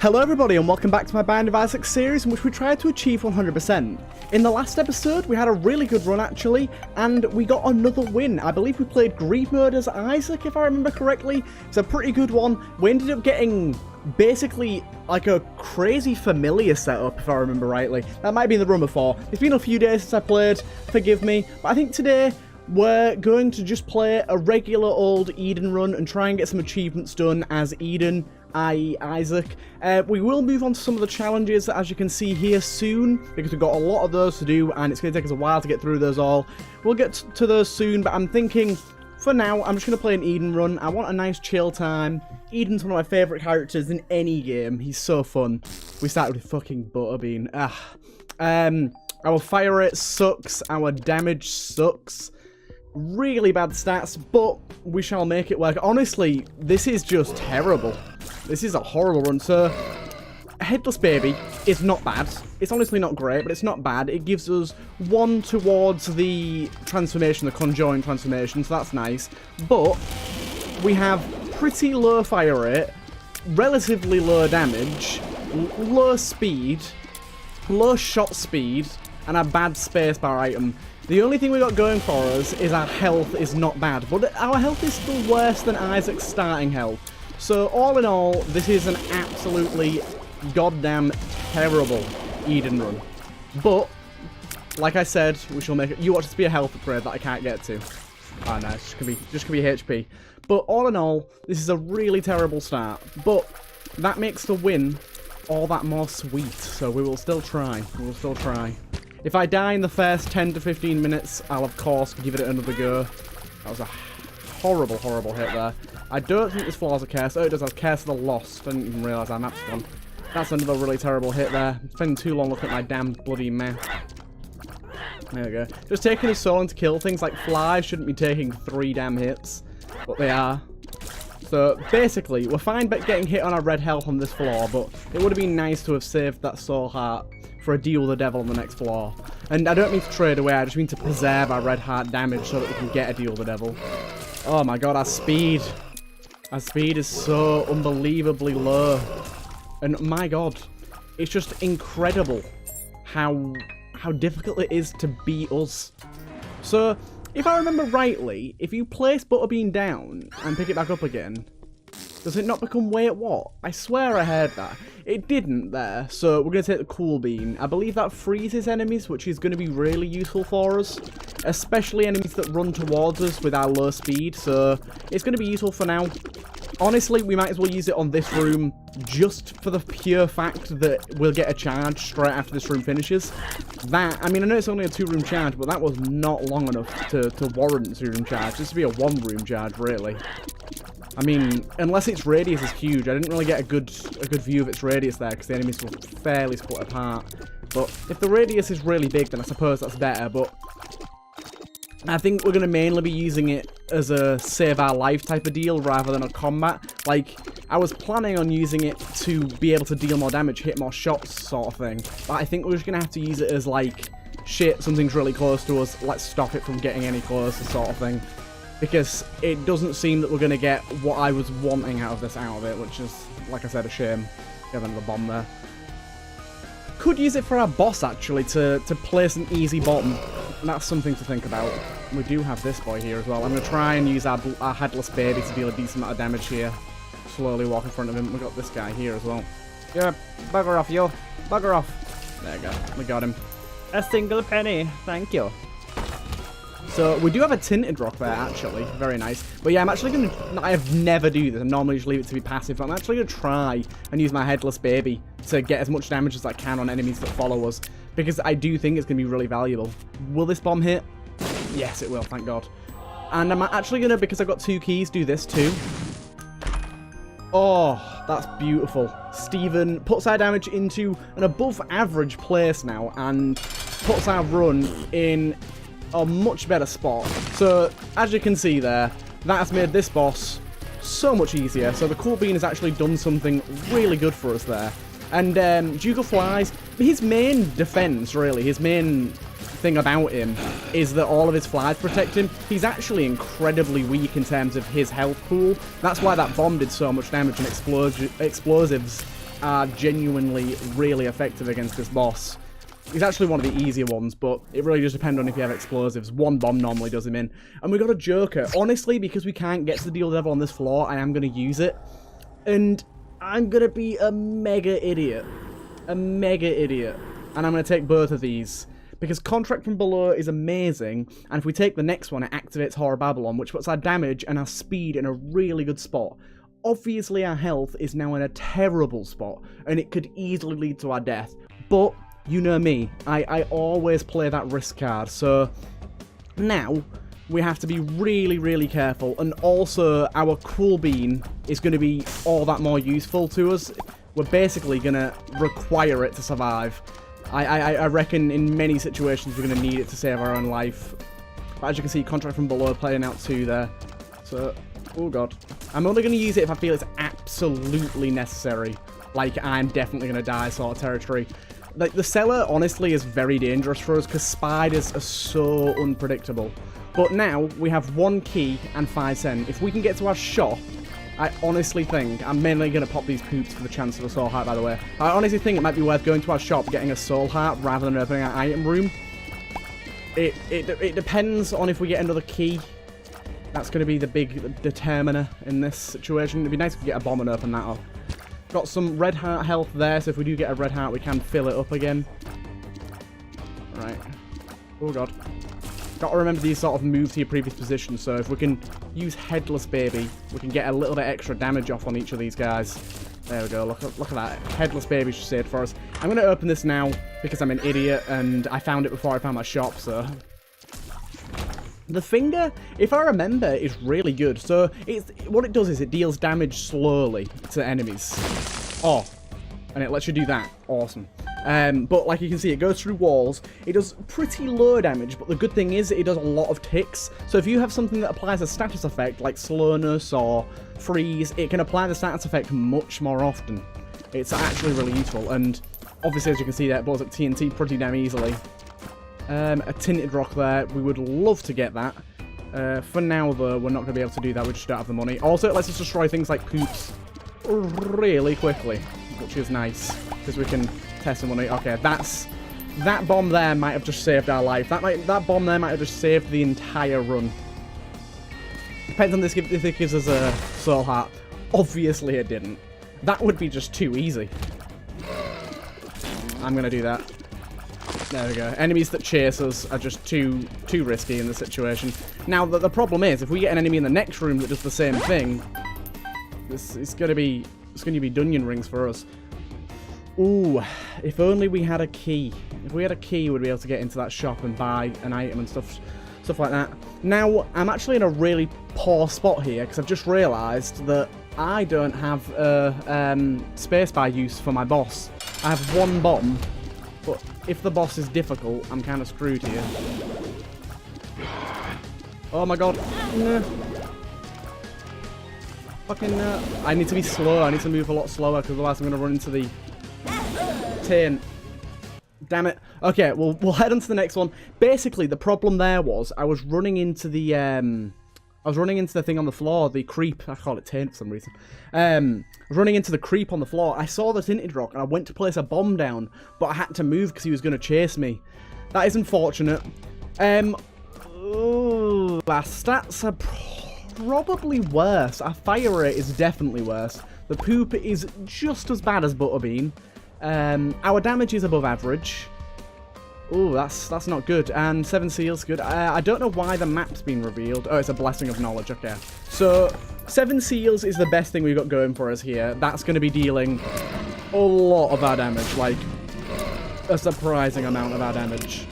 Hello everybody and welcome back to my Binding of Isaac series in which we tried to achieve 100%. In the last episode we had a really good run actually, and we got another win. I believe we played Greed Mode as Isaac if I remember correctly. It's a pretty good one. We ended up getting basically like a crazy familiar setup if I remember rightly. That might be in the run before. It's been a few days since I played, forgive me, but I think today we're going to just play a regular old Eden run and try and get some achievements done as Eden, i.e. Isaac. We will move on to some of the challenges, as you can see here, soon, because we've got a lot of those to do, and it's going to take us a while to get through those all. We'll get to those soon, but I'm thinking, for now, I'm just going to play an Eden run. I want a nice chill time. Eden's one of my favourite characters in any game. He's so fun. We started with fucking Butterbean. Our fire rate sucks. Our damage sucks. Really bad stats, but we shall make it work. Honestly, this is just terrible. This is a horrible run. So, Headless Baby is not bad. It's honestly not great, but it's not bad. It gives us one towards the transformation, the conjoined transformation, so that's nice. But we have pretty low fire rate, relatively low damage, low speed, low shot speed, and a bad spacebar item. The only thing we got going for us is our health is not bad, but our health is still worse than Isaac's starting health. So all in all, this is an absolutely goddamn terrible Eden run. But, like I said, we shall make it. You watch this be a health upgrade that I can't get to. Oh no, it's just gonna be HP. But all in all, this is a really terrible start. But that makes the win all that more sweet. So we will still try. We will still try. If I die in the first 10 to 15 minutes, I'll of course give it another go. That was a horrible, horrible hit there. I don't think this flaws a curse. Oh, it does have curse of the lost. I didn't even realise our map's gone. That's another really terrible hit there. I'm spending too long looking at my damn bloody map. There we go. Just taking us so long to kill things like flies shouldn't be taking 3 damn hits. But they are. So basically, we're fine getting hit on our red health on this floor, but it would have been nice to have saved that soul heart for a deal with the devil on the next floor. And I don't mean to trade away, I just mean to preserve our red heart damage so that we can get a deal with the devil. Oh my god, our speed. Our speed is so unbelievably low. And my god, it's just incredible how difficult it is to beat us. So, if I remember rightly, if you place Butterbean down and pick it back up again, does it not become wait what? I swear I heard that. It didn't there, so we're going to take the Cool Bean. I believe that freezes enemies, which is going to be really useful for us. Especially enemies that run towards us with our low speed, so it's going to be useful for now. Honestly, we might as well use it on this room just for the pure fact that we'll get a charge straight after this room finishes. That, I mean, I know it's only a 2-room charge, but that was not long enough to warrant a 2-room charge. This would be a 1-room charge, really. I mean, unless its radius is huge. I didn't really get a good view of its radius there because the enemies were fairly split apart. But if the radius is really big, then I suppose that's better. But I think we're going to mainly be using it as a save our life type of deal rather than a combat. Like, I was planning on using it to be able to deal more damage, hit more shots sort of thing. But I think we're just going to have to use it as like, shit, something's really close to us, let's stop it from getting any closer sort of thing. Because it doesn't seem that we're going to get what I was wanting out of it, which is, like I said, a shame. Get another bomb there. Could use it for our boss, actually, to place an easy bomb. And that's something to think about. We do have this boy here as well. I'm going to try and use our Headless Baby to deal a decent amount of damage here. Slowly walk in front of him. We've got this guy here as well. Yeah, bugger off, yo. Bugger off. There we go. We got him. A single penny. Thank you. So, we do have a tinted rock there, actually. Very nice. But yeah, I'm actually going to... I have never do this. I normally just leave it to be passive. But I'm actually going to try and use my Headless Baby to get as much damage as I can on enemies that follow us. Because I do think it's going to be really valuable. Will this bomb hit? Yes, it will, thank God. And I'm actually going to, because I've got 2 keys, do this too. Oh, that's beautiful. Steven puts our damage into an above average place now and puts our run in a much better spot. So, as you can see there, that has made this boss so much easier. So the Cool Bean has actually done something really good for us there. And Duke of Flies, his main defense, really, his main thing about him is that all of his flies protect him. He's actually incredibly weak in terms of his health pool. That's why that bomb did so much damage and explosives are genuinely really effective against this boss. He's actually one of the easier ones, but it really just depends on if you have explosives. One bomb normally does him in. And we got a Joker. Honestly, because we can't get to the deal devil on this floor, I am going to use it. And I'm going to be a mega idiot. A mega idiot. And I'm going to take both of these. Because Contract from Below is amazing, and if we take the next one, it activates Horror Babylon, which puts our damage and our speed in a really good spot. Obviously, our health is now in a terrible spot, and it could easily lead to our death. But you know me, I always play that risk card, so now we have to be really, really careful, and also our Cool Bean is going to be all that more useful to us. We're basically going to require it to survive. I reckon in many situations we're going to need it to save our own life. But as you can see, Contract from Below playing out too there. So, oh god. I'm only going to use it if I feel it's absolutely necessary. Like, I'm definitely going to die sort of territory. Like, the cellar, honestly, is very dangerous for us because spiders are so unpredictable. But now, we have 1 key and 5 cents. If we can get to our shop, I honestly think, I'm mainly going to pop these poops for the chance of a soul heart, by the way. I honestly think it might be worth going to our shop, getting a soul heart, rather than opening our item room. It depends on if we get another key. That's going to be the big determiner in this situation. It'd be nice if we get a bomb and open that up. Got some red heart health there, so if we do get a red heart, we can fill it up again. Right. Oh god. Got to remember these sort of move to your previous position, so if we can use Headless Baby, we can get a little bit extra damage off on each of these guys. There we go, look at that. Headless Baby just saved for us. I'm going to open this now, because I'm an idiot, and I found it before I found my shop, so... The finger, if I remember, is really good. So what it does is it deals damage slowly to enemies. Oh, and it lets you do that. Awesome. But like you can see, it goes through walls. It does pretty low damage, but the good thing is it does a lot of ticks. So if you have something that applies a status effect, like slowness or freeze, it can apply the status effect much more often. It's actually really useful, and obviously, as you can see, that blows up TNT pretty damn easily. A tinted rock there. We would love to get that. For now, though, we're not going to be able to do that. We just don't have the money. Also, it lets us destroy things like poops really quickly, which is nice, because we can test the money. Okay, that bomb there might have just saved our life. That bomb there might have just saved the entire run. Depends on this if it gives us a soul heart. Obviously, it didn't. That would be just too easy. I'm going to do that. There we go. Enemies that chase us are just too risky in this situation. Now, the problem is, if we get an enemy in the next room that does the same thing, it's going to be Dunyan rings for us. Ooh, if only we had a key. If we had a key, we'd be able to get into that shop and buy an item and stuff like that. Now, I'm actually in a really poor spot here, because I've just realised that I don't have spacebar use for my boss. I have 1 bomb. But if the boss is difficult, I'm kind of screwed here. Oh my god. No. Fucking no. I need to be slow. I need to move a lot slower, because otherwise I'm going to run into the tin. Damn it. Okay, we'll head on to the next one. Basically, the problem there was I was running into the thing on the floor, the creep. I call it tin for some reason. I was running into the creep on the floor. I saw the tinted rock, and I went to place a bomb down, but I had to move because he was going to chase me. That is unfortunate. Ooh, our stats are probably worse. Our fire rate is definitely worse. The poop is just as bad as Butterbean. Our damage is above average. Ooh, that's not good. And 7 seals, good. I don't know why the map's been revealed. Oh, it's a blessing of knowledge, okay. So, 7 seals is the best thing we've got going for us here. That's going to be dealing a lot of our damage, like a surprising amount of our damage.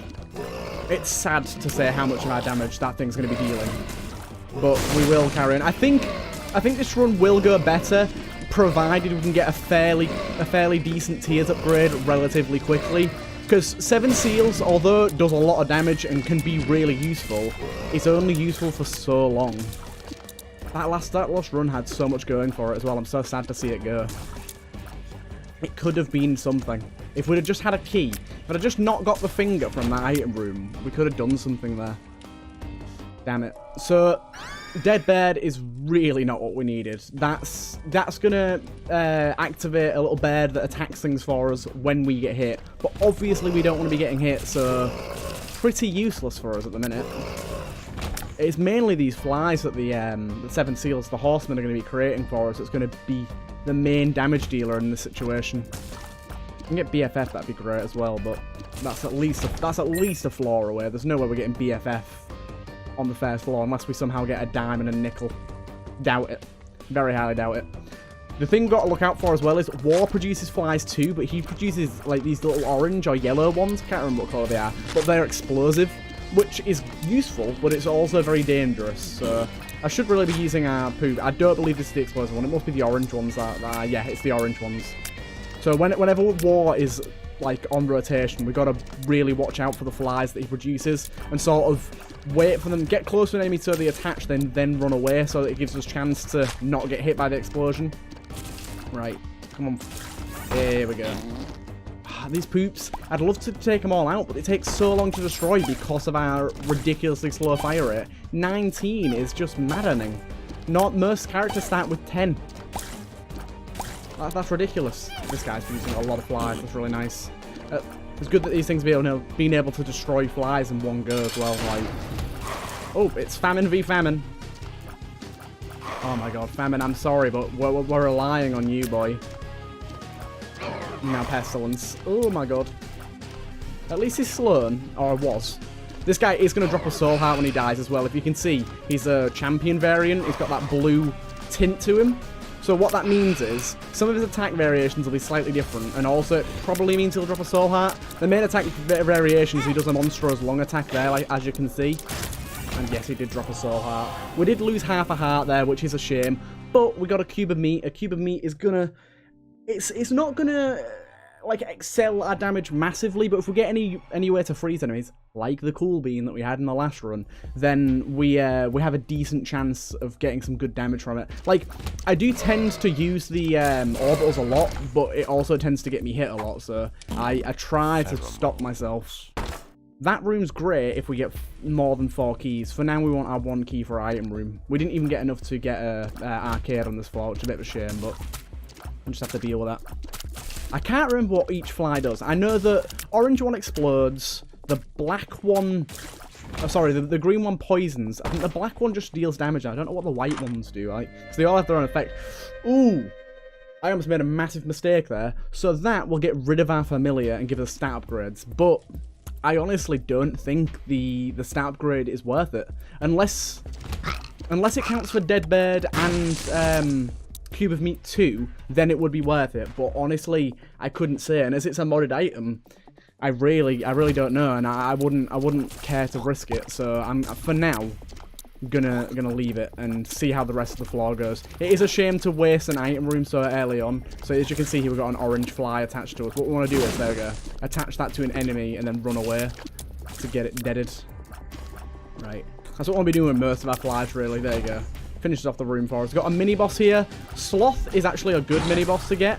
It's sad to say how much of our damage that thing's going to be dealing, but we will carry on. I think this run will go better, provided we can get a fairly decent tiers upgrade relatively quickly. Because 7 seals, although it does a lot of damage and can be really useful, it's only useful for so long. That last run had so much going for it as well. I'm so sad to see it go. It could have been something. If we'd have just had a key, if I'd have just not got the finger from that item room, we could have done something there. Damn it. So, Dead Bird is really not what we needed. That's gonna activate a little bird that attacks things for us when we get hit. But obviously we don't want to be getting hit, so pretty useless for us at the minute. It's mainly these flies that the 7 seals, the horsemen, are going to be creating for us. It's going to be the main damage dealer in this situation. If we can get BFF, that'd be great as well, but that's at least a floor away. There's no way we're getting BFF on the first floor unless we somehow get a dime and a nickel. Doubt it. Very highly doubt it. The thing we've got to look out for as well is War produces flies too, but he produces like these little orange or yellow ones. Can't remember what colour they are, but they're explosive, which is useful, but it's also very dangerous. So I should really be using our poop. I don't believe this is the explosive one. It must be the orange ones. Yeah, it's the orange ones. So whenever War is like on rotation, we've got to really watch out for the flies that he produces and sort of wait for them, get close to an enemy so they attach, then run away, so that it gives us a chance to not get hit by the explosion. Right, come on. There we go. These poops, I'd love to take them all out, but it takes so long to destroy because of our ridiculously slow fire rate. 19 is just maddening. Not most characters start with 10. That's ridiculous. This guy's producing a lot of flies. That's really nice. It's good that these things being able to destroy flies in one go as well. Like, oh, it's famine v famine. Oh my god, famine! I'm sorry, but we're relying on you, boy. Now pestilence. Oh my god. At least he's slow, or was. This guy is going to drop a soul heart when he dies as well. If you can see, he's a champion variant. He's got that blue tint to him. So what that means is, some of his attack variations will be slightly different, and also it probably means he'll drop a soul heart. The main attack variations, he does a monstrous long attack there, like, as you can see. And yes, he did drop a soul heart. We did lose half a heart there, which is a shame, but we got a cube of meat. A cube of meat is gonna... It's not gonna, like, excel our damage massively, but if we get any way to freeze enemies, like the cool bean that we had in the last run, then we have a decent chance of getting some good damage from it. Like, I do tend to use the orbitals a lot, but it also tends to get me hit a lot, so I try to stop myself. That room's great if we get more than 4 keys. For now, we want our 1 key for our item room. We didn't even get enough to get a arcade on this floor, which is a bit of a shame, but we'll just have to deal with that. I can't remember what each fly does. I know the orange one explodes, the black one... Oh, sorry, the green one poisons. I think the black one just deals damage. I don't know what the white ones do. Like, so they all have their own effect. Ooh! I almost made a massive mistake there. So that will get rid of our familiar and give us stat upgrades. But I honestly don't think the stat upgrade is worth it. Unless it counts for Dead Bird and... Cube of Meat 2, then it would be worth it, but honestly, I couldn't say, and as it's a modded item, I really don't know, and I wouldn't care to risk it, so I'm, for now, gonna leave it and see how the rest of the floor goes. It is a shame to waste an item room so early on, so as you can see here, we've got an orange fly attached to us. What we want to do is, there we go, attach that to an enemy and then run away to get it deaded. Right, that's what we'll be doing with most of our flies, really. There you go. Finishes off the room for us. Got a mini-boss here. Sloth is actually a good mini-boss to get.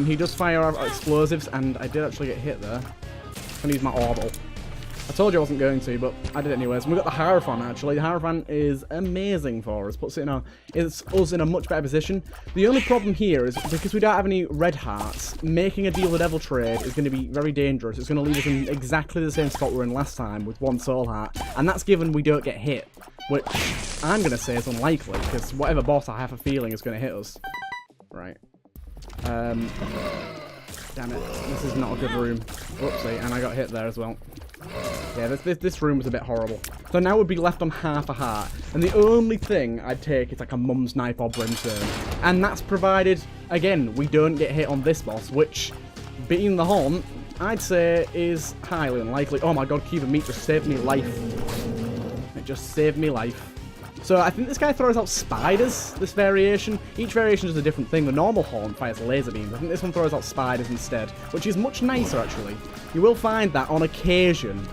He does fire out explosives, and I did actually get hit there. I'm gonna use my orbital. I told you I wasn't going to, but I did anyways. And we've got the Hierophant, actually. The Hierophant is amazing for us. Puts it it's us in a much better position. The only problem here is, because we don't have any red hearts, making a Deal the Devil trade is going to be very dangerous. It's going to leave us in exactly the same spot we were in last time, with 1 soul heart. And that's given we don't get hit, which I'm going to say is unlikely, because whatever boss I have a feeling is going to hit us. Right. Damn it. This is not a good room. Whoopsie, and I got hit there as well. Yeah, this room was a bit horrible. So now we'd be left on half a heart. And the only thing I'd take is like a Mum's Knife or Brimstone. And that's provided, again, we don't get hit on this boss, which, beating the Haunt, I'd say is highly unlikely. Oh my god, Cube of Meat just saved me life. It just saved me life. So I think this guy throws out spiders, this variation. Each variation does a different thing. The normal Haunt fires laser beams. I think this one throws out spiders instead, which is much nicer, actually. You will find that on occasion,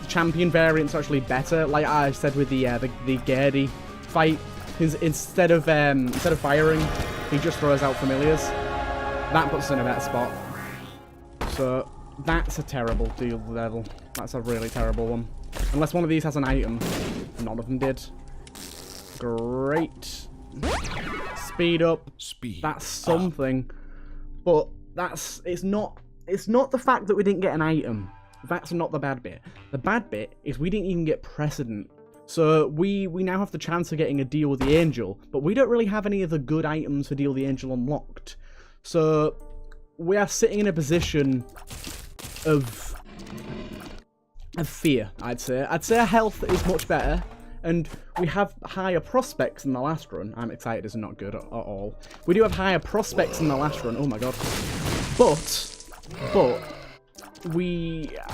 champion variants are actually better. Like I said with the Gerdie fight, instead of firing, he just throws out familiars. That puts us in a better spot. So that's a terrible Deal the Devil. That's a really terrible one. Unless one of these has an item. None of them did. Great. Speed up. That's something. But it's not the fact that we didn't get an item. That's not the bad bit. The bad bit is we didn't even get precedent. So we now have the chance of getting a deal with the angel, but we don't really have any of the good items for deal with the angel unlocked. So we are sitting in a position of fear, I'd say. I'd say our health is much better, and we have higher prospects in the last run. I'm excited, it's not good at all. We do have higher prospects in the last run, oh my god. But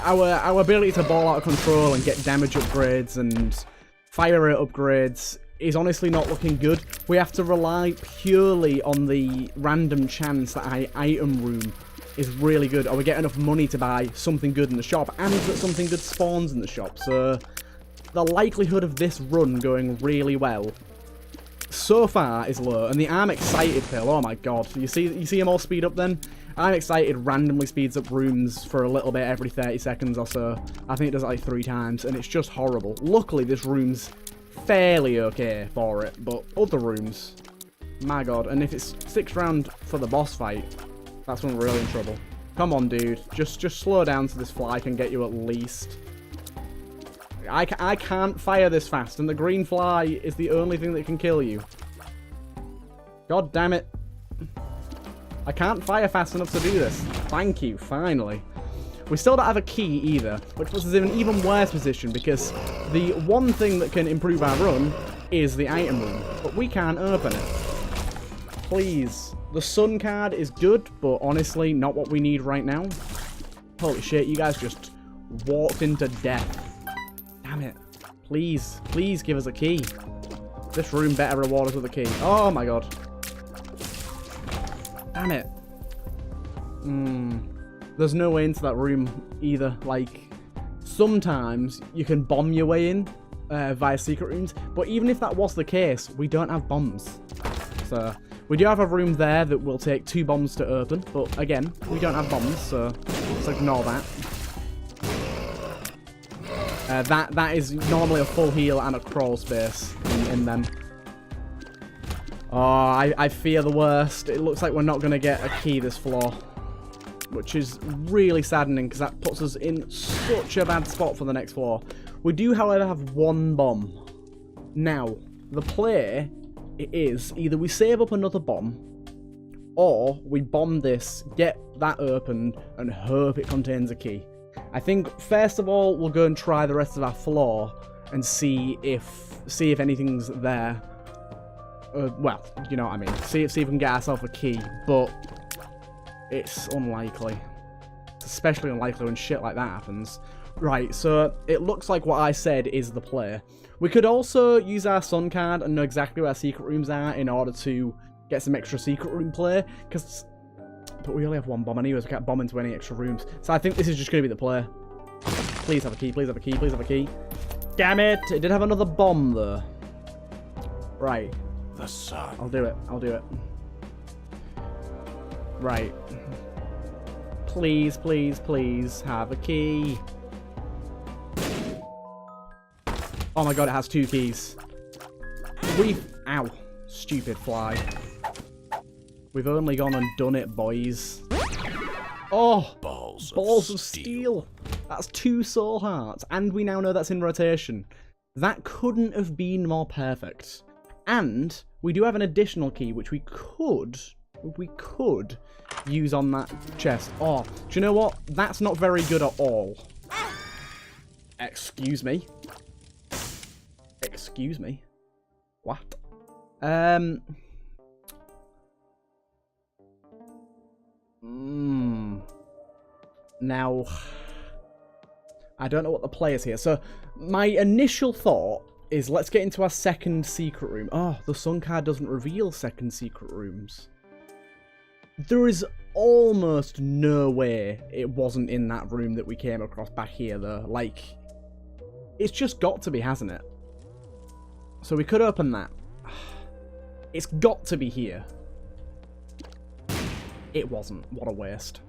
our ability to ball out of control and get damage upgrades and fire rate upgrades is honestly not looking good. We have to rely purely on the random chance that our item room is really good, or we get enough money to buy something good in the shop, and that something good spawns in the shop. So the likelihood of this run going really well so far is low, and the I'm excited pill, oh my god, you see them all speed up then? I'm excited randomly speeds up rooms for a little bit every 30 seconds or so. I think it does it like 3 times, and it's just horrible. Luckily, this room's fairly okay for it, but other rooms, my god. And if it's 6th round for the boss fight, that's when we're really in trouble. Come on, dude. Just slow down so this fly can get you at least. I can't fire this fast, and the green fly is the only thing that can kill you. God damn it. I can't fire fast enough to do this. Thank you, finally. We still don't have a key either, which puts us in an even worse position, because the one thing that can improve our run is the item room, but we can't open it. Please. The sun card is good, but honestly, not what we need right now. Holy shit, you guys just walked into death. Damn it. Please, please give us a key. This room better reward us with a key. Oh my god. Damn it. There's no way into that room either. Like, sometimes you can bomb your way in via secret rooms, but even if that was the case, we don't have bombs. So, we do have a room there that will take 2 bombs to open, but again, we don't have bombs, so let's ignore that. That is normally a full heal and a crawl space in them. Oh, I fear the worst. It looks like we're not going to get a key this floor, which is really saddening because that puts us in such a bad spot for the next floor. We do, however, have 1 bomb. Now, the play is either we save up another bomb, or we bomb this, get that opened, and hope it contains a key. I think, first of all, we'll go and try the rest of our floor and see if anything's there. Well, you know what I mean. See if we can get ourselves a key, but it's unlikely. It's especially unlikely when shit like that happens. Right, so it looks like what I said is the play. We could also use our sun card and know exactly where our secret rooms are in order to get some extra secret room play, but we only have 1 bomb anyways, we can't bomb into any extra rooms. So I think this is just going to be the play. Please have a key, please have a key, please have a key. Damn it! It did have another bomb though. Right. The sun. I'll do it, I'll do it. Right. Please, please, please have a key. Oh my god, it has 2 keys. Ow. Stupid fly. We've only gone and done it, boys. Oh! Balls of steel. That's 2 soul hearts, and we now know that's in rotation. That couldn't have been more perfect. And we do have an additional key, which we could use on that chest. Oh, do you know what? That's not very good at all. Excuse me. Excuse me. What? Now, I don't know what the play is here. So, my initial thought is let's get into our second secret room. Oh, the sun card doesn't reveal second secret rooms. There is almost no way it wasn't in that room that we came across back here, though. Like, it's just got to be, hasn't it? So we could open that. It's got to be here. It wasn't. What a waste.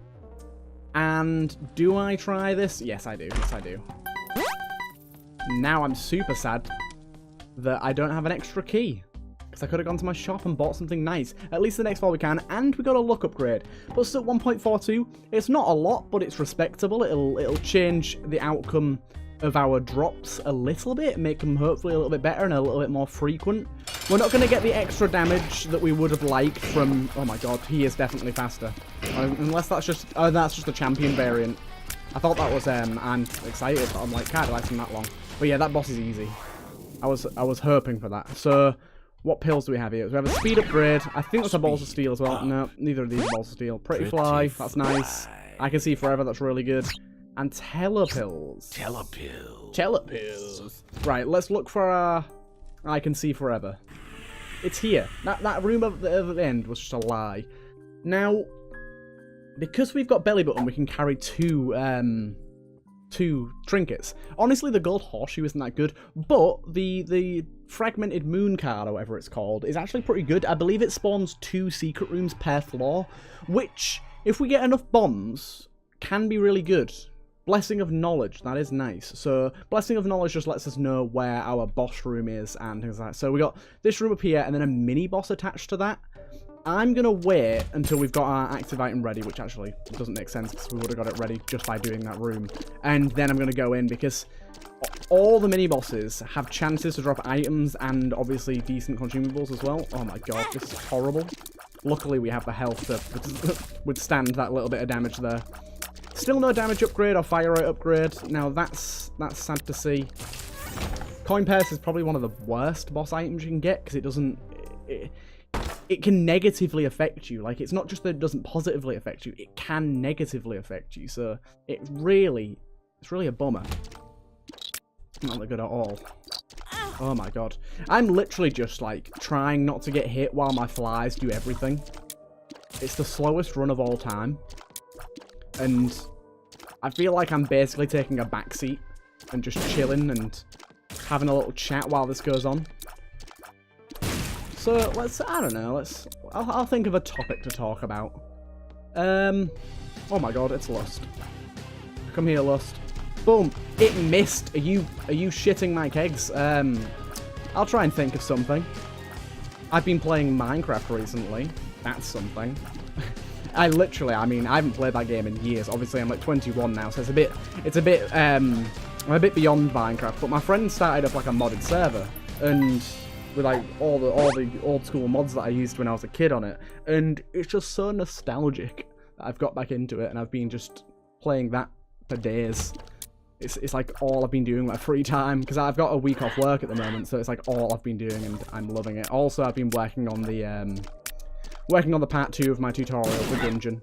And do I try this? Yes, I do. Yes, I do. Now I'm super sad. that I don't have an extra key. Because I could have gone to my shop and bought something nice. At least the next fall we can, and we got a luck upgrade. But still 1.42, it's not a lot, but it's respectable. It'll change the outcome of our drops a little bit, make them hopefully a little bit better and a little bit more frequent. We're not going to get the extra damage that we would have liked from... Oh my god, he is definitely faster. Unless that's just... Oh, that's just the champion variant. I thought that was... I'm excited, but I'm like, can't last him that long. But yeah, that boss is easy. I was hoping for that. So, what pills do we have here? We have a speed upgrade. I think that's a balls of steel as well. No, neither of these are balls of steel. Pretty fly, that's nice. I can see forever, that's really good. And telepills. Telepills. Right, let's look for our I can see forever. It's here. That room at the end was just a lie. Now, because we've got belly button, we can carry two trinkets. Honestly, the gold horseshoe isn't that good, but the fragmented moon card, or whatever it's called, is actually pretty good. I believe it spawns 2 secret rooms per floor, which, if we get enough bombs, can be really good. Blessing of Knowledge, that is nice. So, Blessing of Knowledge just lets us know where our boss room is and things like that. So, we got this room up here and then a mini boss attached to that. I'm going to wait until we've got our active item ready, which actually doesn't make sense because we would have got it ready just by doing that room. And then I'm going to go in because all the mini bosses have chances to drop items and obviously decent consumables as well. Oh my god, this is horrible. Luckily, we have the health to withstand that little bit of damage there. Still no damage upgrade or fire rate upgrade. Now, that's sad to see. Coin purse is probably one of the worst boss items you can get because it doesn't... It can negatively affect you. Like, it's not just that it doesn't positively affect you, it can negatively affect you. So, it's really a bummer. Not that good at all. Oh my god. I'm literally just, like, trying not to get hit while my flies do everything. It's the slowest run of all time. And I feel like I'm basically taking a backseat and just chilling and having a little chat while this goes on. So, I don't know, I'll think of a topic to talk about. Oh my god, it's Lust. Come here, Lust. Boom, it missed. Are you shitting my kegs? I'll try and think of something. I've been playing Minecraft recently. That's something. I haven't played that game in years. Obviously, I'm like 21 now, so I'm a bit beyond Minecraft. But my friend started up like a modded server, and with like all the old school mods that I used when I was a kid on it, and it's just so nostalgic that I've got back into it, and I've been just playing that for days. It's like all I've been doing my free time, because I've got a week off work at the moment, so it's like all I've been doing, and I'm loving it. Also, I've been working on the part 2 of my tutorial, the dungeon,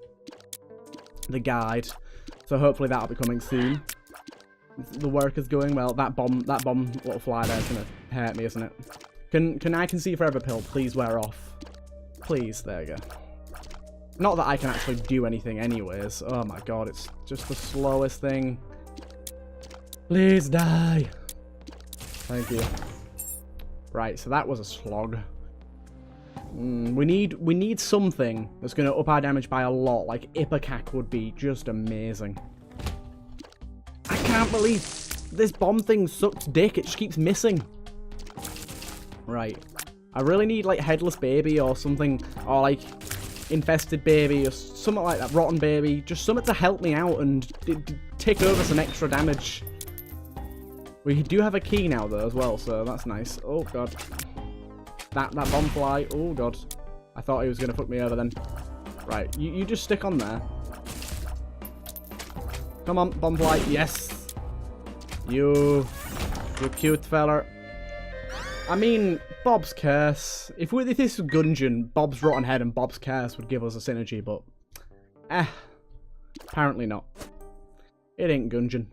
the guide. So hopefully that'll be coming soon. The work is going well. That bomb little fly there is gonna hurt me, isn't it? Can I see forever pill please wear off? Please, there you go. Not that I can actually do anything anyways. Oh my god, it's just the slowest thing. Please die. Thank you. Right, so that was a slog. We need something that's going to up our damage by a lot. Like Ipecac would be just amazing. I can't believe this bomb thing sucks dick. It just keeps missing. Right. I really need like Headless Baby or something, or like Infested Baby or something like that. Rotten Baby. Just something to help me out and take over some extra damage. We do have a key now though as well, so that's nice. Oh god. That bomb fly. Oh god. I thought he was going to fuck me over then. Right, you just stick on there. Come on, bomb fly. Yes. You cute feller. I mean, Bob's Curse. If this was Gungeon, Bob's Rotten Head and Bob's Curse would give us a synergy, but apparently not. It ain't Gungeon.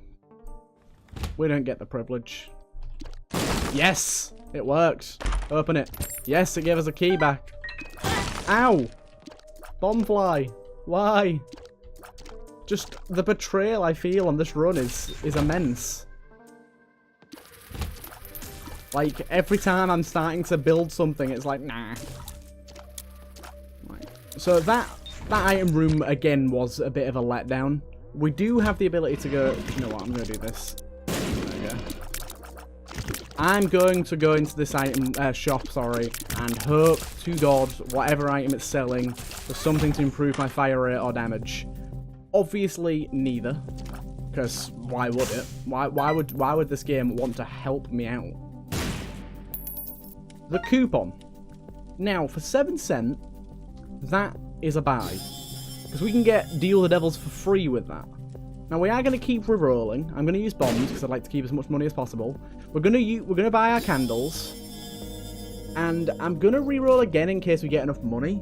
We don't get the privilege. Yes! It worked. Open it. Yes, it gave us a key back. Ow! Bombfly. Why? Just the betrayal I feel on this run is immense. Like, every time I'm starting to build something, it's like, nah. Right. So that item room, again, was a bit of a letdown. We do have the ability to go... You know what? I'm going to do this. There we go. I'm going to go into this item shop, sorry, and hope to God whatever item it's selling for something to improve my fire rate or damage. Obviously, neither, because why would it? Why would this game want to help me out? The coupon. Now, for 7 cents, that is a buy, because we can get Deal the Devils for free with that. Now we are going to keep re-rolling. I'm going to use bombs because I'd like to keep as much money as possible. We're going to buy our candles, and I'm going to re-roll again in case we get enough money,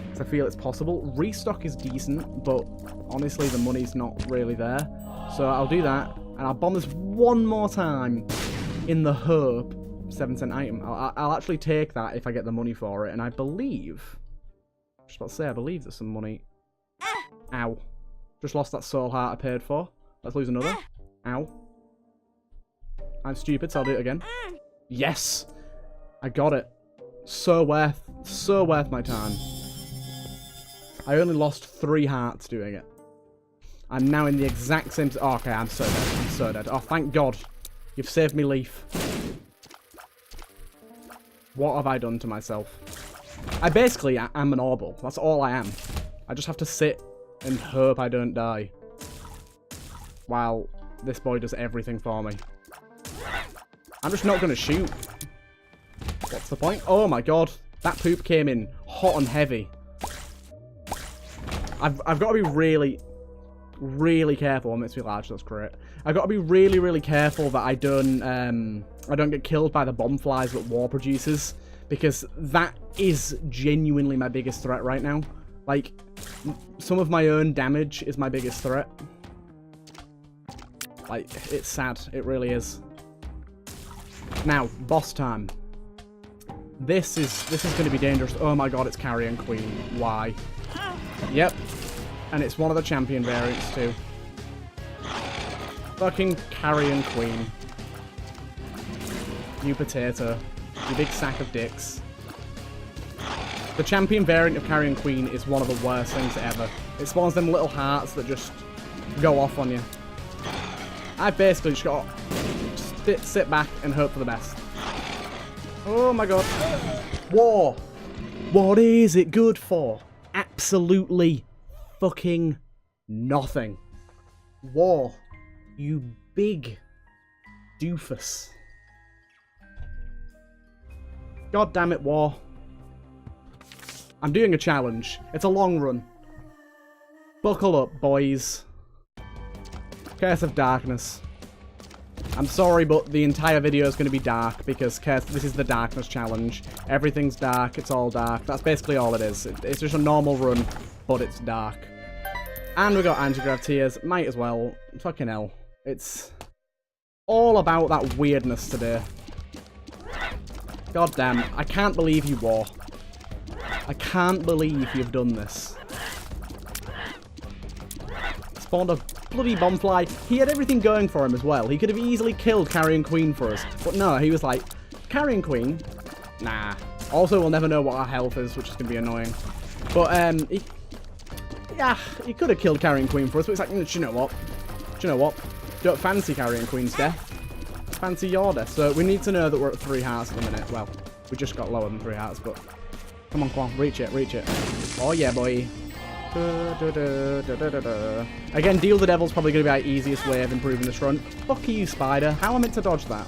because I feel it's possible. Restock is decent, but honestly the money's not really there. So I'll do that, and I'll bomb this one more time in the hope 7 cent item. I'll actually take that if I get the money for it, and I believe, just about to say, I believe there's some money. Ow. Just lost that soul heart I paid for. Let's lose another. Ow. I'm stupid, so I'll do it again. Yes! I got it. So worth my time. I only lost 3 hearts doing it. I'm now in the exact same... Oh, okay, I'm so dead. I'm so dead. Oh, thank God. You've saved me, Leaf. What have I done to myself? I basically am an orbital. That's all I am. I just have to sit and hope I don't die, while this boy does everything for me. I'm just not going to shoot. What's the point? Oh my God. That poop came in hot and heavy. I've got to be really, really careful. It makes me large, that's great. I've got to be really, really careful that I don't get killed by the bomb flies that war produces, because that is genuinely my biggest threat right now. Like, some of my own damage is my biggest threat. Like, it's sad. It really is. Now, boss time. This is going to be dangerous. Oh my God, it's Carrion Queen. Why? Yep. And it's one of the champion variants too. Fucking Carrion Queen. You potato. You big sack of dicks. The champion variant of Carrion Queen is one of the worst things ever. It spawns them little hearts that just go off on you. I basically just got to sit back and hope for the best. Oh my God. War. What is it good for? Absolutely fucking nothing. War. You big doofus. God damn it, war. I'm doing a challenge. It's a long run. Buckle up, boys. Curse of Darkness. I'm sorry, but the entire video is going to be dark, because this is the Darkness challenge. Everything's dark, it's all dark. That's basically all it is. It's just a normal run, but it's dark. And we got anti-grav tears. Might as well. Fucking hell. It's all about that weirdness today. God damn, I can't believe you, war. I can't believe you've done this. Spawned a bloody bombfly. He had everything going for him as well. He could have easily killed Carrion Queen for us. But no, he was like, Carrion Queen? Nah. Also, we'll never know what our health is, which is going to be annoying. But, he could have killed Carrion Queen for us, but it's like, do you know what? Do you know what? Don't fancy Carrion Queen's death. Fancy your death. So we need to know that we're at 3 hearts at the minute. Well, we just got lower than 3 hearts, but... Come on, reach it, reach it. Oh yeah, boy. Again, Deal the Devil's probably going to be our easiest way of improving this run. Fuck you, spider. How am I meant to dodge that?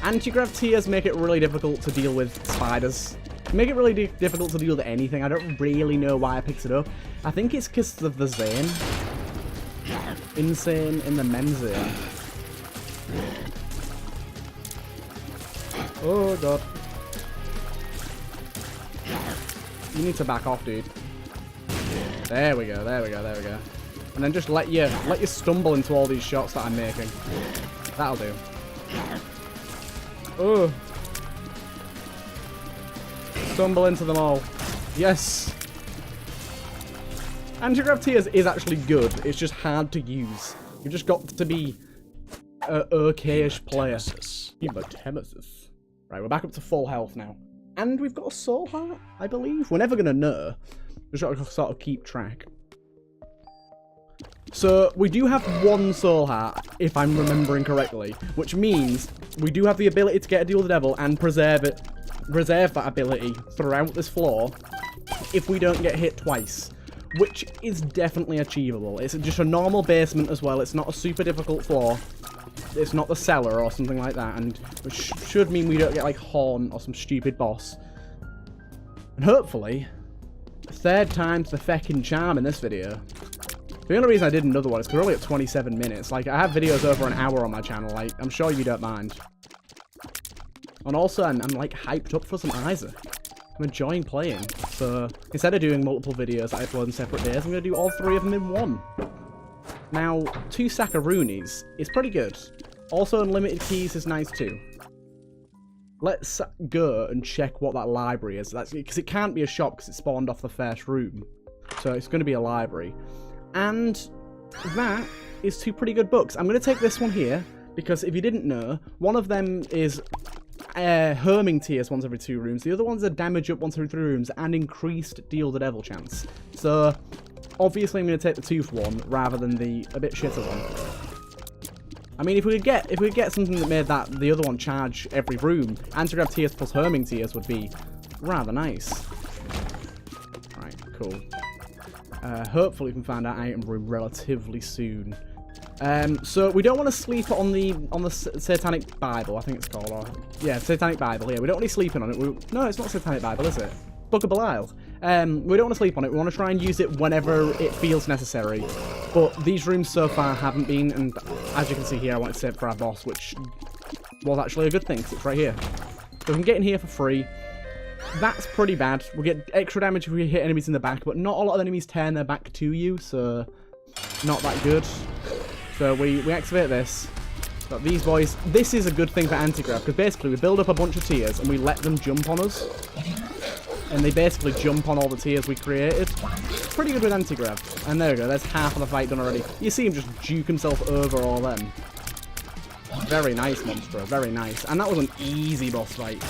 Anti-grav tears make it really difficult to deal with spiders. Make it really difficult to deal with anything. I don't really know why I picked it up. I think it's because of the Zane. Insane in the men's zone. Oh God. You need to back off, dude. There we go, there we go, there we go. And then just let you stumble into all these shots that I'm making. That'll do. Oh. Stumble into them all. Yes. Anti-grav tears is actually good. It's just hard to use. You've just got to be an okay-ish player. Hematemesis. Right, we're back up to full health now. And we've got a soul heart, I believe. We're never going to know. We've just got to sort of keep track. So we do have one soul heart, if I'm remembering correctly, which means we do have the ability to get a deal with the devil and preserve that ability throughout this floor if we don't get hit twice, which is definitely achievable. It's just a normal basement as well. It's not a super difficult floor. It's not the cellar or something like that, and which should mean we don't get like Horn or some stupid boss. And hopefully, third time's the feckin' charm in this video. The only reason I did another one is because we're only at 27 minutes. Like, I have videos over an hour on my channel. Like, I'm sure you don't mind. And also, I'm like, hyped up for some Isaac. I'm enjoying playing. So, instead of doing multiple videos that I upload on separate days, I'm going to do all 3 of them in one. Now, 2 Sackaroonies is pretty good. Also, unlimited keys is nice too. Let's go and check what that library is. That's because it can't be a shop because it spawned off the first room. So, it's going to be a library. And that is 2 pretty good books. I'm going to take this one here, because if you didn't know, one of them is Herming Tears once every 2 rooms. The other one's a damage up once every 3 rooms and increased deal the devil chance. So, obviously I'm going to take the tooth one rather than the a bit shitter one. I mean, if we could get something that made the other one charge every room, Antigrav Tears plus Herming Tears would be rather nice. Right, cool. Hopefully we can find our item room relatively soon. So we don't want to sleep on the Satanic Bible, I think it's called. Or, yeah, Satanic Bible. Yeah, we don't want to sleep on it. No, it's not Satanic Bible, is it? Book of Belial. We don't want to sleep on it. We want to try and use it whenever it feels necessary. But these rooms so far haven't been, and as you can see here, I wanted to save for our boss, which was actually a good thing, because it's right here. So we can get in here for free. That's pretty bad. We get extra damage if we hit enemies in the back, but not a lot of enemies turn their back to you, so not that good. So we activate this. But these boys, this is a good thing for anti-grav, because basically we build up a bunch of tiers and we let them jump on us. And they basically jump on all the tiers we created. Pretty good with anti-grav. And there we go, there's half of the fight done already. You see him just juke himself over all them. Very nice, Monstro, very nice. And that was an easy boss fight.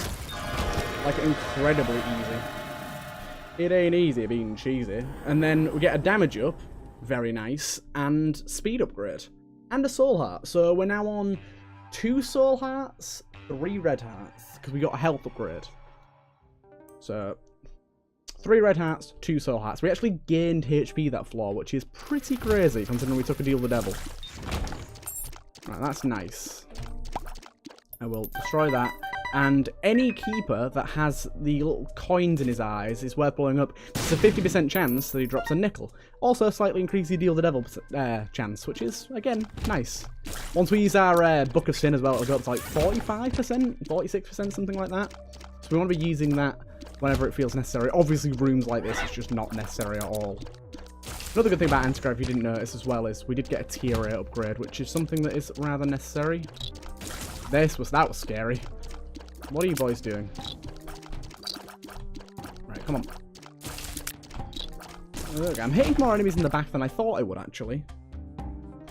Like, incredibly easy. It ain't easy being cheesy. And then we get a damage up, very nice, and speed upgrade. And a soul heart. So we're now on 2 soul hearts, 3 red hearts, because we got a health upgrade. So 3 red hearts, 2 soul hearts. We actually gained HP that floor, which is pretty crazy considering we took a deal with the devil. Right, that's nice. I will destroy that. And any keeper that has the little coins in his eyes is worth blowing up. It's a 50% chance that he drops a nickel. Also, slightly increase the deal the devil chance, which is, again, nice. Once we use our Book of Sin as well, it'll go up to like 45%, 46%, something like that. So we want to be using that whenever it feels necessary. Obviously, rooms like this is just not necessary at all. Another good thing about Antigrav, if you didn't notice as well, is we did get a tier 8 upgrade, which is something that is rather necessary. That was scary. What are you boys doing? Right, come on. Look, I'm hitting more enemies in the back than I thought I would, actually.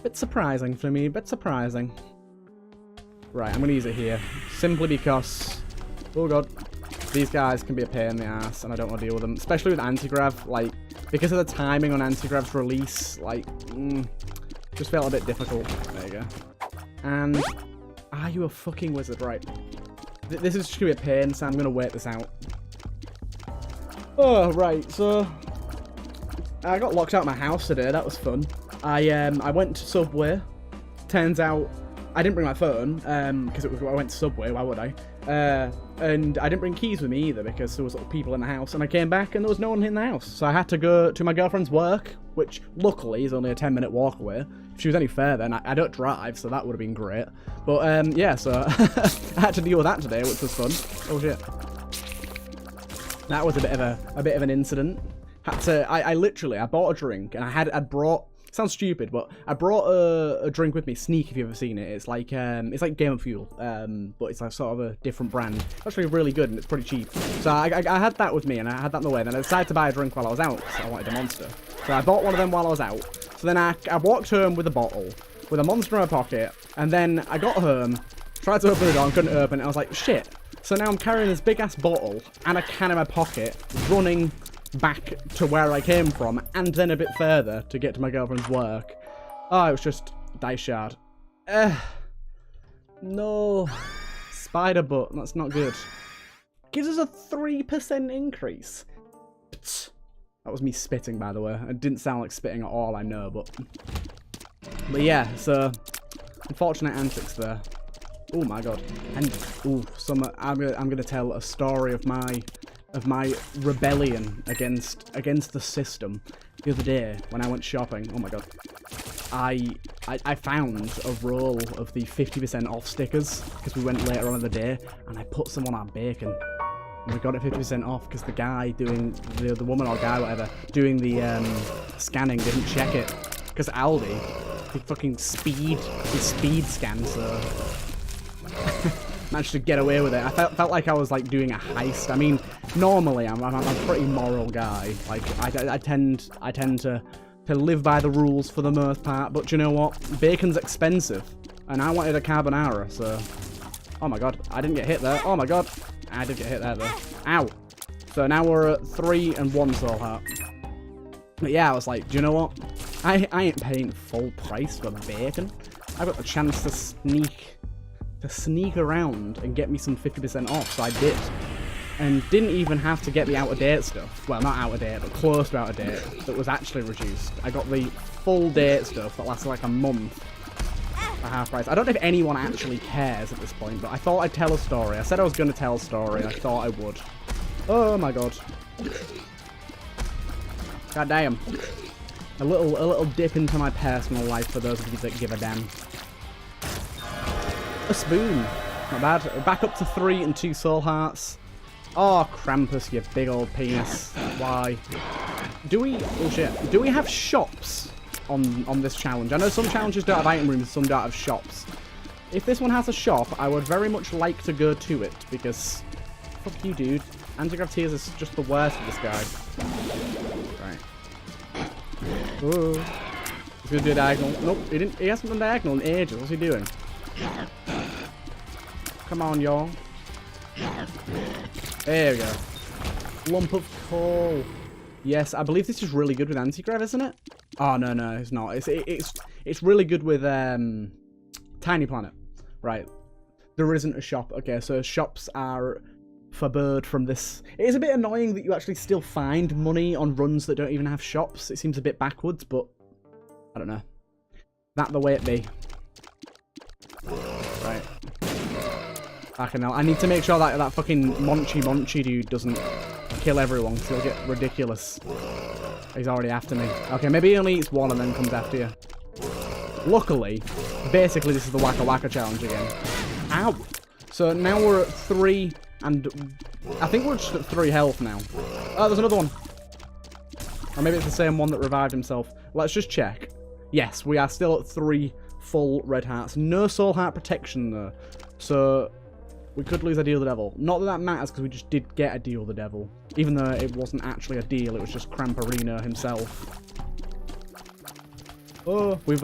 Bit surprising for me, bit surprising. Right, I'm going to use it here. Simply because... oh god. These guys can be a pain in the ass, and I don't want to deal with them. Especially with Antigrav, like... because of the timing on Antigrav's release, like... just felt a bit difficult. There you go. And... are you a fucking wizard? Right. This is just going to be a pain, so I'm going to wait this out. Oh, right, so... I got locked out of my house today, that was fun. I went to Subway. Turns out, I didn't bring my phone, because I went to Subway, why would I? And I didn't bring keys with me either, because there was people in the house, and I came back and there was no one in the house. So I had to go to my girlfriend's work, which luckily is only a 10-minute walk away. If she was any further, and I don't drive, so that would have been great. But yeah, so I had to deal with that today, which was fun. Oh shit. That was a bit of an incident. I literally bought a drink, and I'd brought, sounds stupid, but I brought a drink with me, Sneak, if you've ever seen it. It's like Game of Fuel, but it's like sort of a different brand. It's actually really good, and it's pretty cheap. So I had that with me, and I had that in the way. Then I decided to buy a drink while I was out, because I wanted a Monster. So I bought one of them while I was out. So then I walked home with a bottle, with a Monster in my pocket, and then I got home, tried to open the door, and couldn't open it. I was like, shit. So now I'm carrying this big-ass bottle and a can in my pocket, running back to where I came from, and then a bit further to get to my girlfriend's work. Oh, it was just dice shard. No. Spider butt. That's not good. Gives us a 3% increase. Ptz. That was me spitting, by the way. It didn't sound like spitting at all, I know, but yeah, so unfortunate antics there. Oh my god. And I'm gonna tell a story of my rebellion against the system. The other day when I went shopping, oh my god, I found a roll of the 50% off stickers because we went later on in the day, and I put some on our bacon. And we got it 50% off because the guy doing, the woman or guy, whatever, doing the scanning didn't check it. Because Aldi, he fucking speed scan, so managed to get away with it. I felt like I was like doing a heist. I mean, normally I'm a pretty moral guy. Like I tend to live by the rules for the most part. But you know what? Bacon's expensive, and I wanted a carbonara, so. Oh my god, I didn't get hit there. Oh my god. I did get hit there though. Ow. So now we're at 3 and 1 soul heart. But yeah, I was like, do you know what? I ain't paying full price for bacon. I got the chance to sneak around and get me some 50% off, so I did. And didn't even have to get me out of date stuff. Well, not out of date, but close to out of date. That was actually reduced. I got the full date stuff that lasted like a month. For half price. I don't know if anyone actually cares at this point, but I thought I'd tell a story. I said I was going to tell a story. I thought I would. Oh my god. God damn. A little dip into my personal life for those of you that give a damn. A spoon. Not bad. Back up to 3 and 2 soul hearts. Oh, Krampus, you big old penis. Why? Do we... Oh shit. Do we have shops on this challenge? I know some challenges don't have item rooms, some don't have shops. If this one has a shop, I would very much like to go to it, because fuck you, dude. Anti-grav tears is just the worst of this guy. Right. Ooh. He's gonna do a diagonal. Nope, he hasn't done diagonal in ages. What's he doing? Come on, y'all. There we go. Lump of coal. Yes, I believe this is really good with anti-grav, isn't it? Oh, no, it's not. It's really good with Tiny Planet. Right. There isn't a shop. Okay, so shops are forbade from this. It is a bit annoying that you actually still find money on runs that don't even have shops. It seems a bit backwards, but I don't know. That the way it be. Right. Fucking hell. I need to make sure that fucking Monchi dude doesn't kill everyone, because he'll get ridiculous. He's already after me. Okay, maybe he only eats one and then comes after you. Luckily, basically this is the Waka Waka challenge again. Ow! So now we're at 3, and I think we're just at 3 health now. Oh, there's another one. Or maybe it's the same one that revived himself. Let's just check. Yes, we are still at 3 full red hearts. No soul heart protection though. So we could lose a deal the devil. Not that that matters, because we just did get a deal the devil. Even though it wasn't actually a deal, it was just Cramparino himself. Oh, we've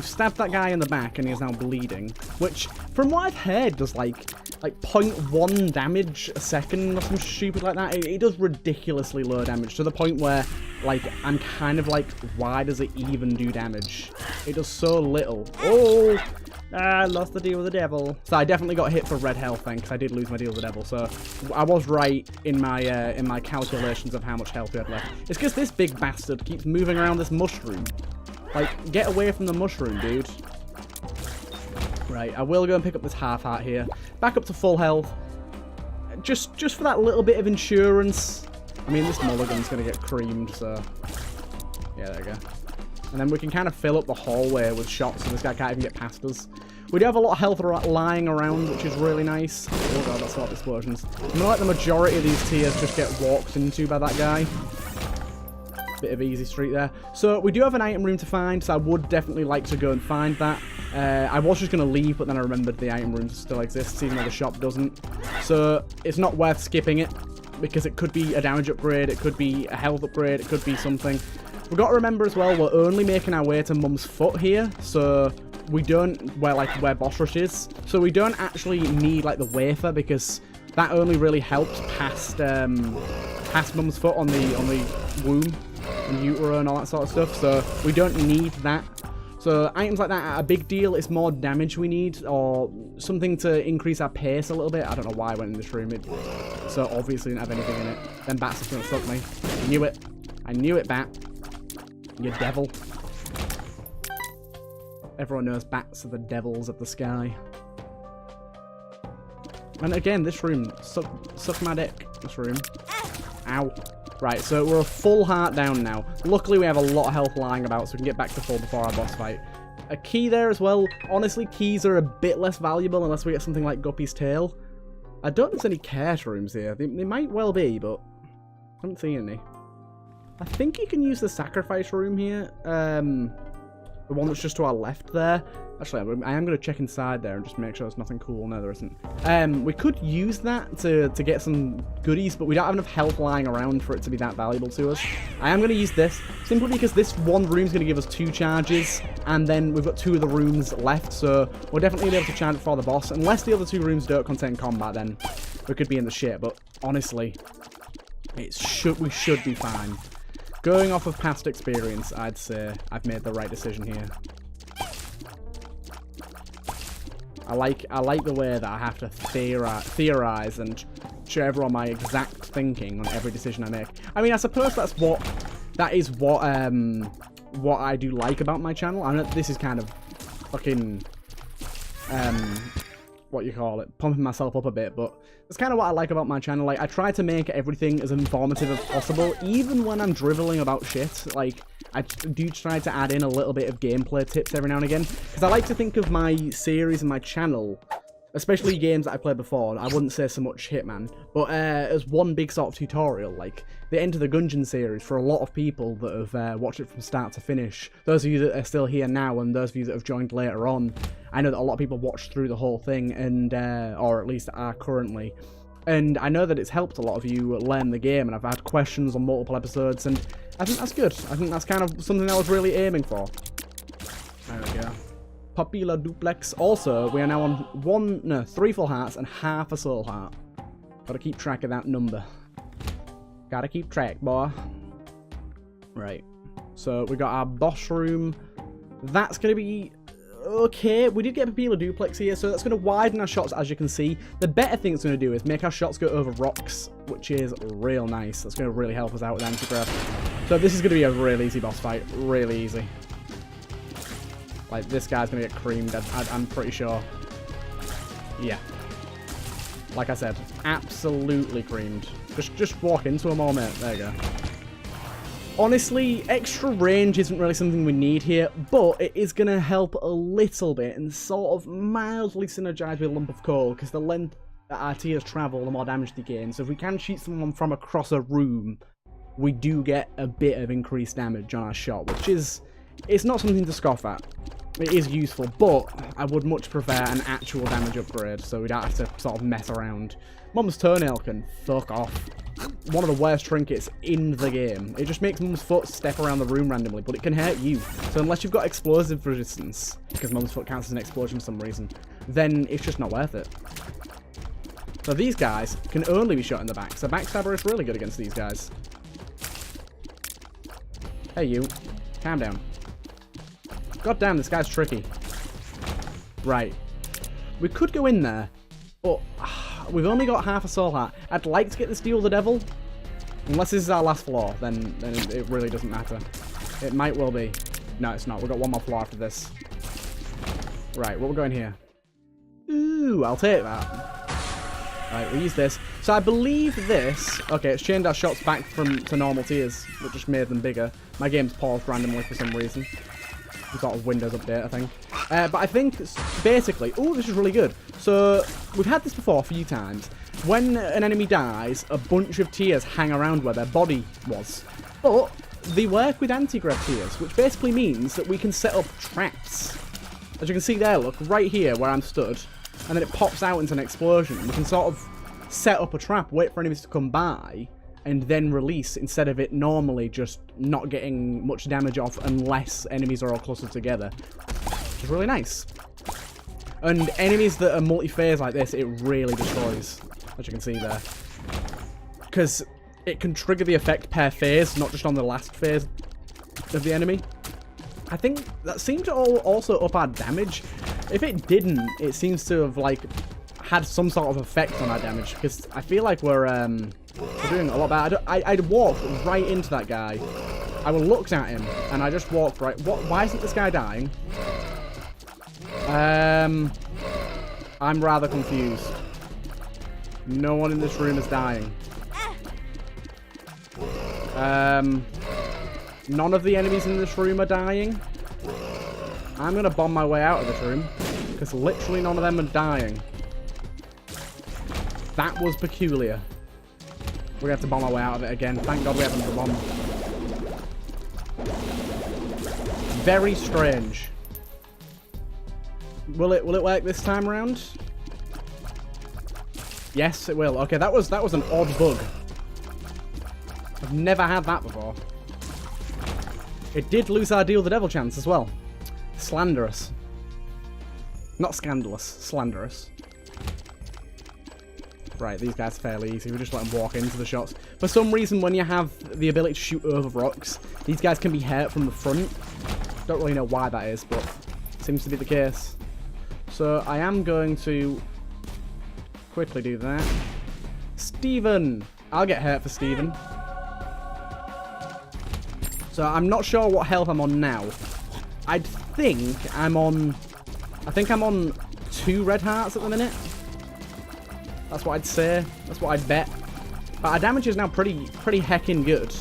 stabbed that guy in the back and he is now bleeding. Which, from what I've heard, does like 0.1 damage a second or some stupid like that. It does ridiculously low damage, to the point where, like, I'm kind of like, why does it even do damage? It does so little. Oh! I lost the deal with the devil. So I definitely got hit for red health then, because I did lose my deal with the devil. So I was right in my calculations of how much health we had left. It's because this big bastard keeps moving around this mushroom. Like, get away from the mushroom, dude. Right, I will go and pick up this half heart here. Back up to full health. Just for that little bit of insurance. I mean, this mulligan's going to get creamed, so... Yeah, there we go. And then we can kind of fill up the hallway with shots, so this guy can't even get past us. We do have a lot of health lying around, which is really nice. Oh god, that's a lot of explosions. I'm gonna let the majority of these tiers just get walked into by that guy. Bit of easy street there. So we do have an item room to find, so I would definitely like to go and find that. I was just going to leave, but then I remembered the item room still exists, even though the shop doesn't. So it's not worth skipping it, because it could be a damage upgrade, it could be a health upgrade, it could be something. We've got to remember as well, we're only making our way to Mum's Foot here, so we don't, where Boss Rush is. So we don't actually need, like, the wafer, because that only really helps past Mum's Foot on the womb and utero and all that sort of stuff, so we don't need that. So items like that are a big deal. It's more damage we need, or something to increase our pace a little bit. I don't know why I went in this room. It so obviously didn't have anything in it. Then bats are going to fuck me. I knew it. I knew it, bat. You devil. Everyone knows bats are the devils of the sky. And again, this room, suck my dick, this room. Ow. Right, so we're a full heart down now. Luckily, we have a lot of health lying about, so we can get back to full before our boss fight. A key there as well. Honestly, keys are a bit less valuable unless we get something like Guppy's Tail. I don't think there's any cache rooms here. They might well be, but I haven't seen any. I think you can use the sacrifice room here. The one that's just to our left there. Actually, I am going to check inside there and just make sure there's nothing cool. No, there isn't. We could use that to get some goodies, but we don't have enough health lying around for it to be that valuable to us. I am going to use this, simply because this one room is going to give us 2 charges, and then we've got 2 of the rooms left, so we'll definitely be able to charge before the boss. Unless the other 2 rooms don't contain combat, then we could be in the shit, but honestly, we should be fine. Going off of past experience, I'd say I've made the right decision here. I like the way that I have to theorize and show everyone my exact thinking on every decision I make. I mean, I suppose that is what I do like about my channel. I know this is kind of fucking what you call it, pumping myself up a bit, but that's kind of what I like about my channel. Like, I try to make everything as informative as possible, even when I'm driveling about shit. Like, I do try to add in a little bit of gameplay tips every now and again, because I like to think of my series and my channel, especially games that I played before. I wouldn't say so much Hitman, but as one big sort of tutorial. Like the Enter the Gungeon series, for a lot of people that have watched it from start to finish, those of you that are still here now and those of you that have joined later on, I know that a lot of people watched through the whole thing, and or at least are currently. And I know that it's helped a lot of you learn the game, and I've had questions on multiple episodes, and I think that's good. I think that's kind of something I was really aiming for. There we go. Popular duplex. Also, we are now on 3 full hearts and half a soul heart. Gotta keep track of that number. Gotta keep track, boy. Right. So we got our boss room. That's gonna be okay. We did get a Popular duplex here, so that's gonna widen our shots, as you can see. The better thing it's gonna do is make our shots go over rocks, which is real nice. That's gonna really help us out with anti-grav. So this is gonna be a real easy boss fight. Really easy. Like, this guy's gonna get creamed, I'm pretty sure. Yeah. Like I said, absolutely creamed. Just walk into him, all mate. There you go. Honestly, extra range isn't really something we need here, but it is gonna help a little bit and sort of mildly synergize with Lump of Coal, because the length that our tears travel, the more damage they gain. So if we can shoot someone from across a room, we do get a bit of increased damage on our shot, which is, it's not something to scoff at. It is useful, but I would much prefer an actual damage upgrade, so we don't have to sort of mess around. Mum's Toenail can fuck off. One of the worst trinkets in the game. It just makes Mum's foot step around the room randomly, but it can hurt you. So unless you've got explosive resistance, because Mum's foot counts as an explosion for some reason, then it's just not worth it. So these guys can only be shot in the back, so Backstabber is really good against these guys. Hey you, calm down. God damn, this guy's tricky. Right. We could go in there, but we've only got half a soul heart. I'd like to get this deal with the devil. Unless this is our last floor, then it really doesn't matter. It might well be. No, it's not. We've got one more floor after this. Right, what we're going here? Ooh, I'll take that. Right, we'll use this. So I believe this... Okay, it's changed our shots back to normal tiers, which just made them bigger. My game's paused randomly for some reason. Some sort of Windows update, I think. But I think, basically... Oh, this is really good. So, we've had this before a few times. When an enemy dies, a bunch of tears hang around where their body was. But they work with anti-grav tears, which basically means that we can set up traps. As you can see there, look, right here where I'm stood. And then it pops out into an explosion. We can sort of set up a trap, wait for enemies to come by, and then release, instead of it normally just not getting much damage off unless enemies are all clustered together. Which is really nice. And enemies that are multi-phase like this, it really destroys, as you can see there. Because it can trigger the effect per phase, not just on the last phase of the enemy. I think that seemed to also up our damage. If it didn't, it seems to have, like, had some sort of effect on our damage. Because I feel like we're doing a lot better. I'd walk right into that guy. I looked at him, and I just walked right... Why isn't this guy dying? I'm rather confused. No one in this room is dying. None of the enemies in this room are dying. I'm going to bomb my way out of this room, because literally none of them are dying. That was peculiar. We're going to have to bomb our way out of it again. Thank God we haven't the bomb. Very strange. Will it work this time around? Yes, it will. Okay, that was an odd bug. I've never had that before. It did lose our Deal the Devil chance as well. Slanderous. Not scandalous, slanderous. Right, these guys are fairly easy. We just let them walk into the shots. For some reason, when you have the ability to shoot over rocks, these guys can be hurt from the front. Don't really know why that is, but seems to be the case. So I am going to quickly do that. Steven! I'll get hurt for Steven. So I'm not sure what health I'm on now. I think I'm on 2 red hearts at the minute. That's what I'd say. That's what I'd bet. But our damage is now pretty heckin' good.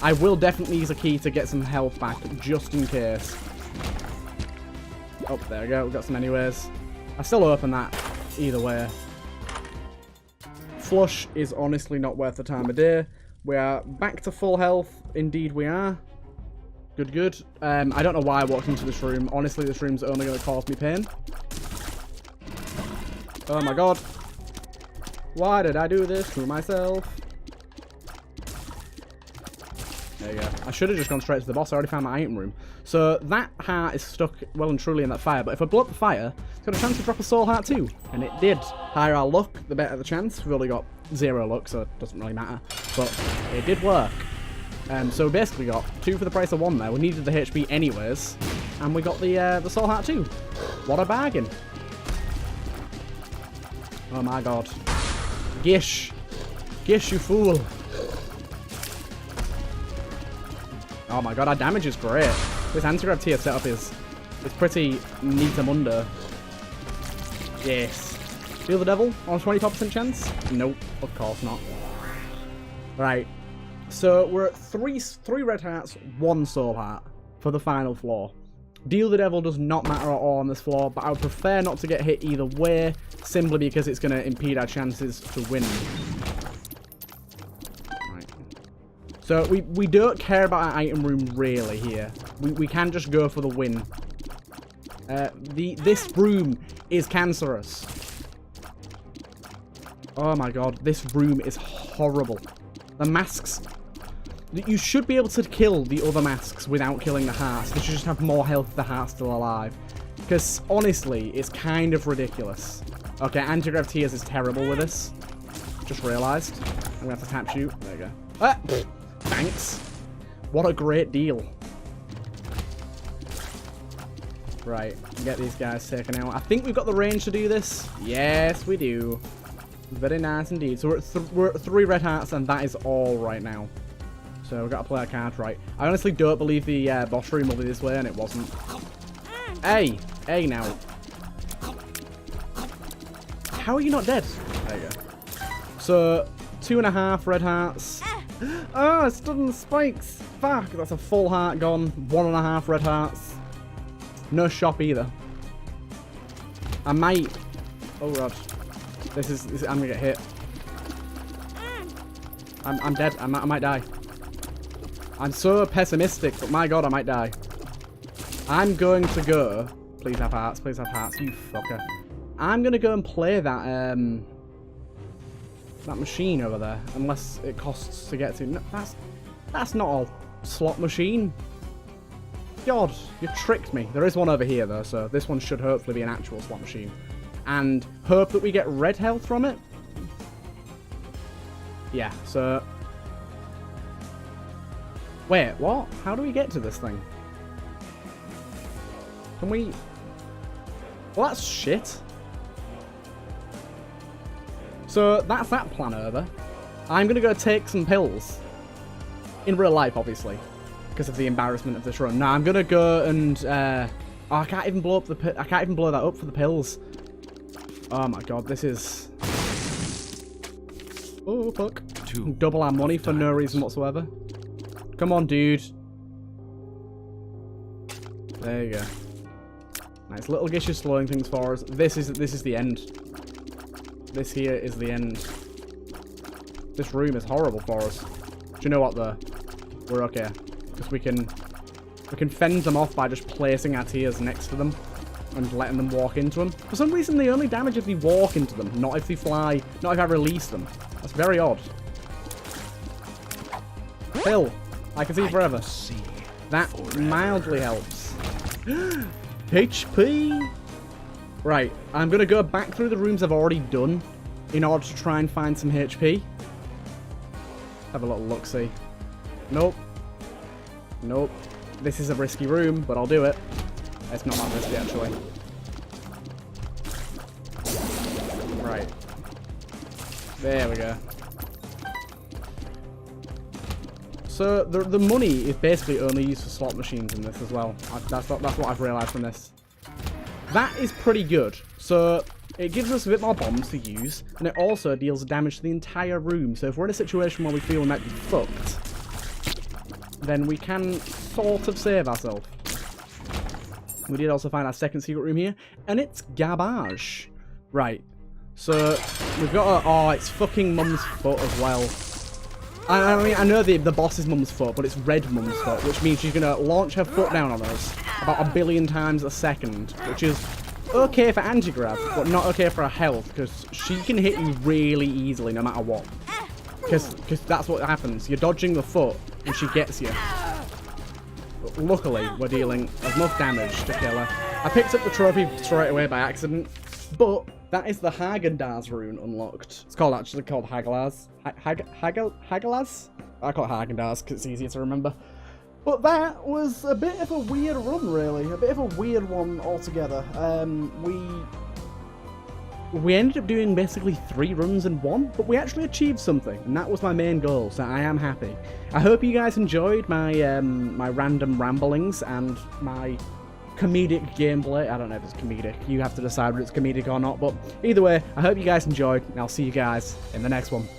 I will definitely use a key to get some health back, just in case. Oh, there we go. We've got some anyways. I still open that either way. Flush is honestly not worth the time of day. We are back to full health. Indeed we are. Good, good. I don't know why I walked into this room. Honestly, this room's only going to cause me pain. Oh my god. Why did I do this to myself? There you go. I should have just gone straight to the boss. I already found my item room. So that heart is stuck well and truly in that fire. But if I blow up the fire, it's got a chance to drop a soul heart too. And it did. Higher our luck, the better the chance. We've only got 0 luck, so it doesn't really matter. But it did work. So we basically got 2 for the price of 1 there. We needed the HP anyways. And we got the soul heart too. What a bargain. Oh my god. Gish. Gish, you fool. Oh my god, our damage is great. This anti-grav tier setup is pretty neatamundo. Yes. Deal the Devil on a 25% chance? Nope, of course not. Right. So we're at 3 red hearts, 1 soul heart for the final floor. Deal the Devil does not matter at all on this floor, but I would prefer not to get hit either way, simply because it's going to impede our chances to win. Right. So we don't care about our item room really here. We can just go for the win. This room is cancerous. Oh my god, this room is horrible. The masks... You should be able to kill the other masks without killing the hearts. They should just have more health if the heart's still alive. Because, honestly, it's kind of ridiculous. Okay, anti-grav tears is terrible with this. Just realised. I'm going to have to tap shoot. There you go. Ah! Thanks. What a great deal. Right, get these guys taken out. I think we've got the range to do this. Yes, we do. Very nice indeed. So we're at 3 red hearts, and that is all right now. So we've got to play our cards right. I honestly don't believe the boss room will be this way, and it wasn't. Hey! Hey now. How are you not dead? There you go. So, 2.5 red hearts. Oh, I stood on the spikes. Fuck, that's a full heart gone. 1.5 red hearts. No shop either. I might... Oh god. This is I'm gonna get hit. I'm dead. I might die. I'm so pessimistic, but my god, I might die. I'm going to go... Please have hearts, please have hearts, you fucker. I'm going to go and play that machine over there, unless it costs to get to. No, that's not a slot machine. God, you tricked me. There is one over here, though, so this one should hopefully be an actual slot machine. And hope that we get red health from it. Yeah, so... Wait, what? How do we get to this thing? Can we... Well, that's shit. So, that's that plan over. I'm going to go take some pills. In real life, obviously. Because of the embarrassment of this run. Now, I'm going to go and... oh, I can't even blow up the... I can't even blow that up for the pills. Oh my god, this is... Oh, fuck. Double our money for no reason whatsoever. Come on, dude. There you go. Nice. Little Gish is slowing things for us. This is the end. This here is the end. This room is horrible for us. Do you know what, though? We're okay. Because we can fend them off by just placing our tiers next to them and letting them walk into them. For some reason, they only damage if they walk into them, not if they fly, not if I release them. That's very odd. Phil, I can see forever. That mildly helps. HP! Right, I'm going to go back through the rooms I've already done in order to try and find some HP. Have a little look-see. Nope. Nope. This is a risky room, but I'll do it. It's not that risky, actually. Right. There we go. So, the money is basically only used for slot machines in this as well. That's what I've realised from this. That is pretty good. So, it gives us a bit more bombs to use, and it also deals damage to the entire room. So if we're in a situation where we feel we might be fucked, then we can sort of save ourselves. We did also find our second secret room here, and it's garbage. Right. So, we've got a... Oh, it's fucking Mum's foot as well. I mean, I know the boss is Mum's foot, but it's red Mum's foot, which means she's going to launch her foot down on us about 1 billion times a second, which is okay for anti-grab, but not okay for her health, because she can hit you really easily no matter what. Because that's what happens. You're dodging the foot, and she gets you. But luckily, we're dealing enough damage to kill her. I picked up the trophy straight away by accident, but that is the Haagen-Dazs rune unlocked. It's actually called Hagelaz. Hagelaz? I call it Haagen-Dazs because it's easier to remember. But that was a bit of a weird run, really. A bit of a weird one altogether. We ended up doing basically 3 runs in 1, but we actually achieved something, and that was my main goal, so I am happy. I hope you guys enjoyed my my random ramblings and my comedic gameplay. I don't know if it's comedic. You have to decide whether it's comedic or not, but either way, I hope you guys enjoyed, and I'll see you guys in the next one.